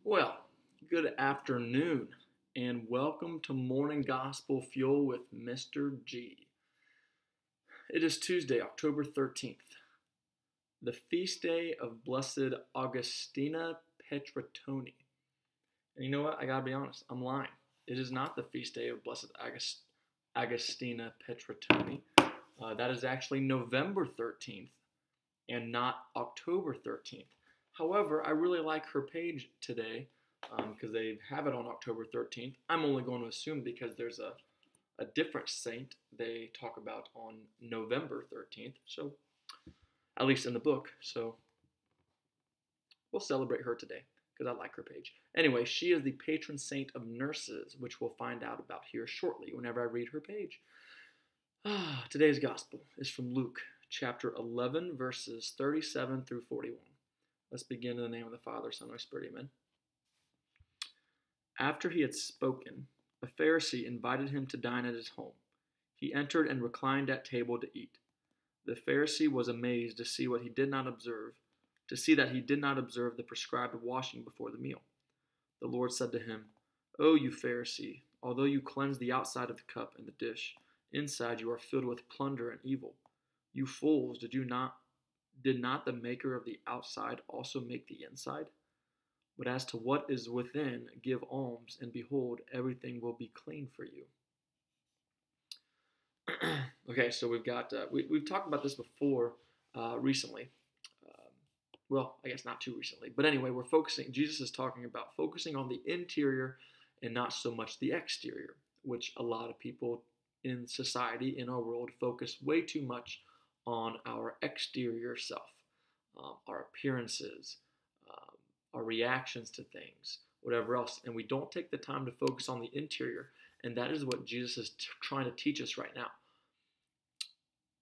Well, good afternoon, and welcome to Morning Gospel Fuel with Mr. G. It is Tuesday, October 13th, the feast day of Blessed Agostina Pietrantoni. And you know what? I gotta be honest, I'm lying. It is not the feast day of Blessed Agostina Pietrantoni. That is actually November 13th and not October 13th. However, I really like her page today because they have it on October 13th. I'm only going to assume because there's a different saint they talk about on November 13th, so at least in the book. So we'll celebrate her today because I like her page. Anyway, she is the patron saint of nurses, which we'll find out about here shortly whenever I read her page. Today's gospel is from Luke chapter 11, verses 37 through 41. Let's begin in the name of the Father, Son, and Holy Spirit. Amen. After he had spoken, a Pharisee invited him to dine at his home. He entered and reclined at table to eat. The Pharisee was amazed to see that he did not observe the prescribed washing before the meal. The Lord said to him, "O you Pharisee, although you cleanse the outside of the cup and the dish, inside you are filled with plunder and evil. You fools, did not the maker of the outside also make the inside? But as to what is within, give alms, and behold, everything will be clean for you." Okay, so we've talked about this before recently. Well, I guess not too recently, but anyway, Jesus is talking about focusing on the interior and not so much the exterior, which a lot of people in society, in our world, focus way too much on our exterior self, our appearances, our reactions to things, whatever else, and we don't take the time to focus on the interior, and that is what Jesus is trying to teach us right now.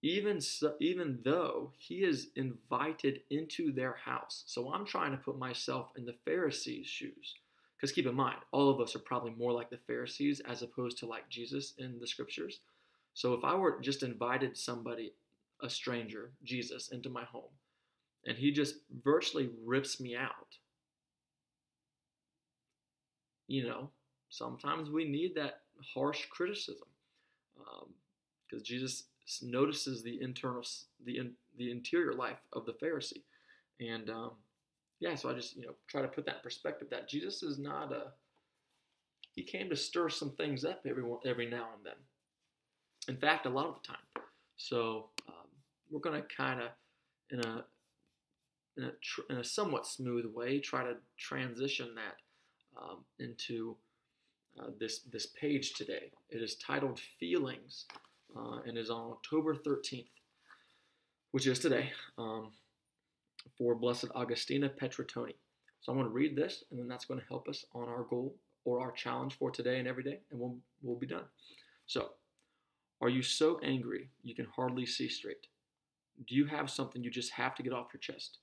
Even though he is invited into their house, so I'm trying to put myself in the Pharisees' shoes, because keep in mind, all of us are probably more like the Pharisees as opposed to like Jesus in the scriptures. So if I were just invited somebody, a stranger, Jesus, into my home, and he just virtually rips me out, sometimes we need that harsh criticism, because Jesus notices the interior life of the Pharisee, and so I just try to put that in perspective that Jesus is not he came to stir some things up every now and then. In fact, a lot of the time. So we're going to kind of in a somewhat smooth way try to transition that into this page today. It is titled Feelings and is on October 13th, which is today, for Blessed Agostina Pietrantoni. So I'm going to read this, and then that's going to help us on our goal or our challenge for today and every day, and we'll be done. So, are you so angry you can hardly see straight? Do you have something you just have to get off your chest?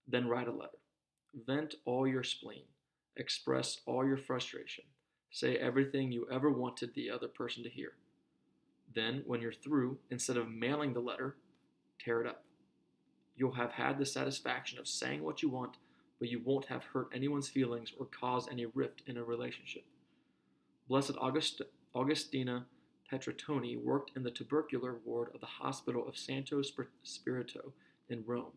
Then write a letter. Vent all your spleen. Express all your frustration. Say everything you ever wanted the other person to hear. Then, when you're through, instead of mailing the letter, tear it up. You'll have had the satisfaction of saying what you want, but you won't have hurt anyone's feelings or caused any rift in a relationship. Blessed Agostina Pietrantoni worked in the tubercular ward of the hospital of Santo Spirito in Rome.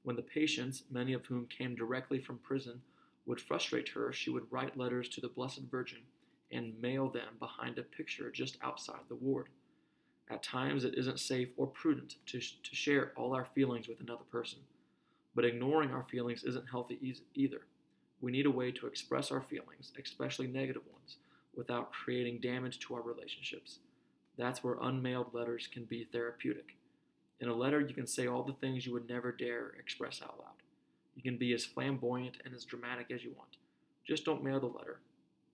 When the patients, many of whom came directly from prison, would frustrate her, she would write letters to the Blessed Virgin and mail them behind a picture just outside the ward. At times, it isn't safe or prudent to share all our feelings with another person, but ignoring our feelings isn't healthy either. We need a way to express our feelings, especially negative ones, without creating damage to our relationships. That's where unmailed letters can be therapeutic. In a letter, you can say all the things you would never dare express out loud. You can be as flamboyant and as dramatic as you want. Just don't mail the letter,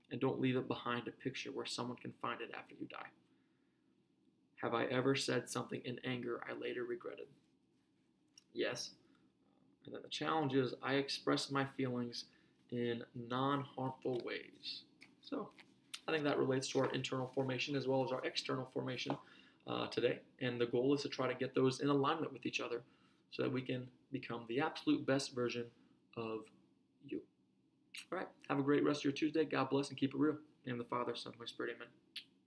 and don't leave it behind a picture where someone can find it after you die. Have I ever said something in anger I later regretted? Yes. And then the challenge is I express my feelings in non-harmful ways. So I think that relates to our internal formation as well as our external formation today. And the goal is to try to get those in alignment with each other so that we can become the absolute best version of you. All right. Have a great rest of your Tuesday. God bless and keep it real. In the name of the Father, Son, Holy Spirit. Amen.